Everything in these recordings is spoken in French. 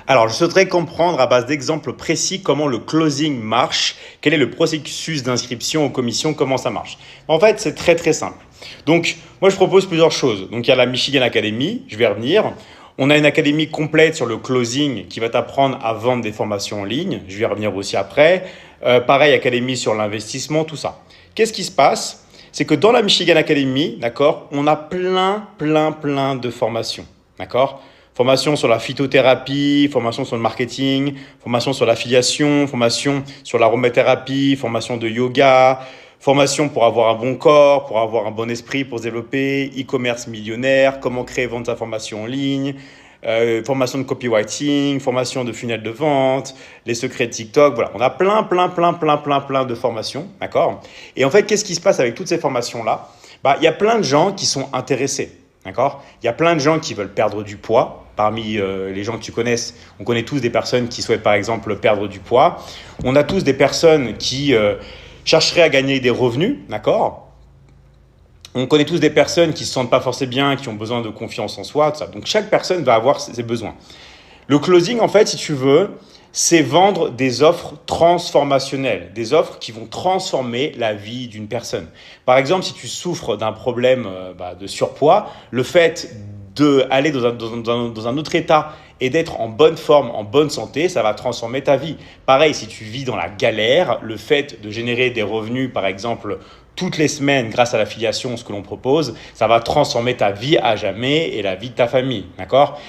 Alors, je souhaiterais comprendre à base d'exemples précis comment le closing marche, quel est le processus d'inscription aux commissions, comment ça marche. En fait, c'est très très simple. Donc, moi, je propose plusieurs choses. Donc, il y a la Michigan Academy, je vais revenir. On a une académie complète sur le closing qui va t'apprendre à vendre des formations en ligne. Je vais y revenir aussi après. Pareil, académie sur l'investissement, tout ça. Qu'est-ce qui se passe? C'est que dans la Michigan Academy, d'accord, on a plein de formations, d'accord? Formation sur la phytothérapie, formation sur le marketing, formation sur l'affiliation, formation sur l'aromathérapie, formation de yoga, formation pour avoir un bon corps, pour avoir un bon esprit, pour se développer, e-commerce millionnaire, comment créer et vendre sa formation en ligne, formation de copywriting, formation de funnel de vente, les secrets de TikTok. Voilà, on a plein de formations, d'accord? Et en fait, qu'est-ce qui se passe avec toutes ces formations-là? Il y a plein de gens qui sont intéressés, d'accord? Il y a plein de gens qui veulent perdre du poids. Parmi les gens que tu connaisses, on connaît tous des personnes qui souhaitent par exemple perdre du poids. On a tous des personnes qui chercheraient à gagner des revenus, d'accord? On connaît tous des personnes qui ne se sentent pas forcément bien, qui ont besoin de confiance en soi, tout ça. Donc chaque personne va avoir ses besoins. Le closing, en fait, si tu veux, c'est vendre des offres transformationnelles, des offres qui vont transformer la vie d'une personne. Par exemple, si tu souffres d'un problème de surpoids, le fait d'aller dans un autre état et d'être en bonne forme, en bonne santé, ça va transformer ta vie. Pareil, si tu vis dans la galère, le fait de générer des revenus, par exemple, toutes les semaines grâce à l'affiliation, ce que l'on propose, ça va transformer ta vie à jamais et la vie de ta famille, d'accord ?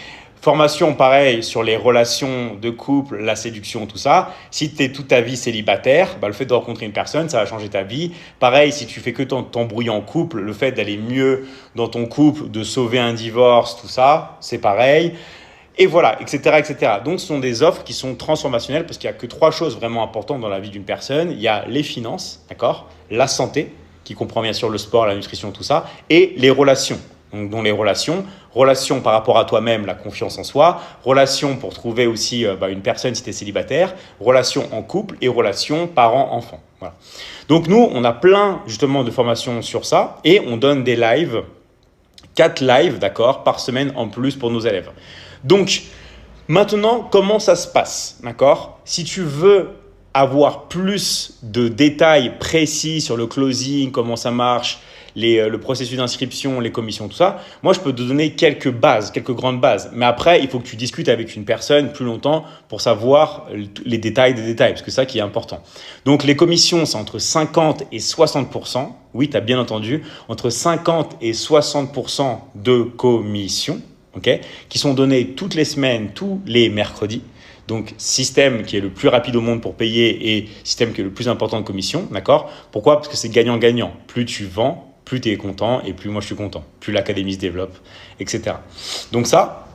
Formation, pareil, sur les relations de couple, la séduction, tout ça. Si tu es toute ta vie célibataire, le fait de rencontrer une personne, ça va changer ta vie. Pareil, si tu fais que t'embrouiller en couple, le fait d'aller mieux dans ton couple, de sauver un divorce, tout ça, c'est pareil. Et voilà, etc. Donc, ce sont des offres qui sont transformationnelles parce qu'il n'y a que 3 choses vraiment importantes dans la vie d'une personne. Il y a les finances, d'accord ? La santé, qui comprend bien sûr le sport, la nutrition, tout ça, et les relations. Donc, dans les relations par rapport à toi-même, la confiance en soi, relations pour trouver aussi une personne si tu es célibataire, relations en couple et relations parents-enfants. Voilà. Donc nous, on a plein justement de formations sur ça et on donne des lives, 4 lives, d'accord, par semaine en plus pour nos élèves. Donc maintenant, comment ça se passe, d'accord ? Si tu veux avoir plus de détails précis sur le closing, comment ça marche, le processus d'inscription, les commissions, tout ça, moi, je peux te donner quelques grandes bases. Mais après, il faut que tu discutes avec une personne plus longtemps pour savoir les détails des détails, parce que c'est ça qui est important. Donc, les commissions, c'est entre 50 et 60%. Oui, tu as bien entendu, entre 50 et 60% de commissions, okay, qui sont données toutes les semaines, tous les mercredis. Donc, système qui est le plus rapide au monde pour payer et système qui est le plus important de commission, d'accord ? Pourquoi ? Parce que c'est gagnant-gagnant. Plus tu vends, plus tu es content et plus moi je suis content. Plus l'académie se développe, etc. Donc ça.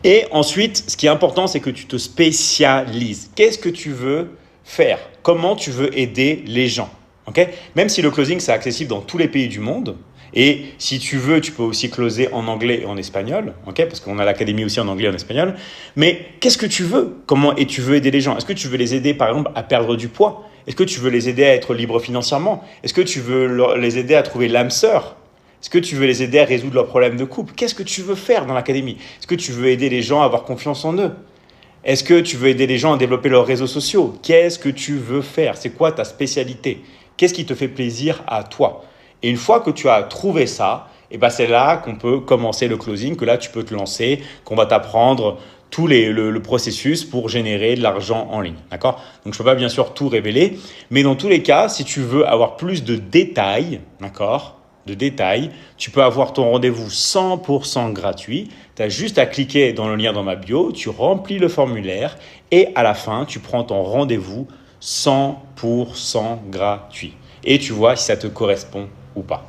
Et ensuite, ce qui est important, c'est que tu te spécialises. Qu'est-ce que tu veux faire ? Comment tu veux aider les gens ? Okay ? Même si le closing, c'est accessible dans tous les pays du monde. Et si tu veux, tu peux aussi closer en anglais et en espagnol, okay, parce qu'on a l'académie aussi en anglais et en espagnol. Mais qu'est-ce que tu veux ? Et tu veux aider les gens ? Est-ce que tu veux les aider, par exemple, à perdre du poids ? Est-ce que tu veux les aider à être libres financièrement ? Est-ce que tu veux les aider à trouver l'âme sœur ? Est-ce que tu veux les aider à résoudre leurs problèmes de couple ? Qu'est-ce que tu veux faire dans l'académie ? Est-ce que tu veux aider les gens à avoir confiance en eux ? Est-ce que tu veux aider les gens à développer leurs réseaux sociaux ? Qu'est-ce que tu veux faire ? C'est quoi ta spécialité ? Qu'est-ce qui te fait plaisir à toi ? Et une fois que tu as trouvé ça, c'est là qu'on peut commencer le closing, que là tu peux te lancer, qu'on va t'apprendre tout le processus pour générer de l'argent en ligne. D'accord ? Donc je ne peux pas bien sûr tout révéler, mais dans tous les cas, si tu veux avoir plus de détails, d'accord ? Tu peux avoir ton rendez-vous 100% gratuit. Tu as juste à cliquer dans le lien dans ma bio, tu remplis le formulaire et à la fin, tu prends ton rendez-vous 100% gratuit. Et tu vois si ça te correspond ou pas.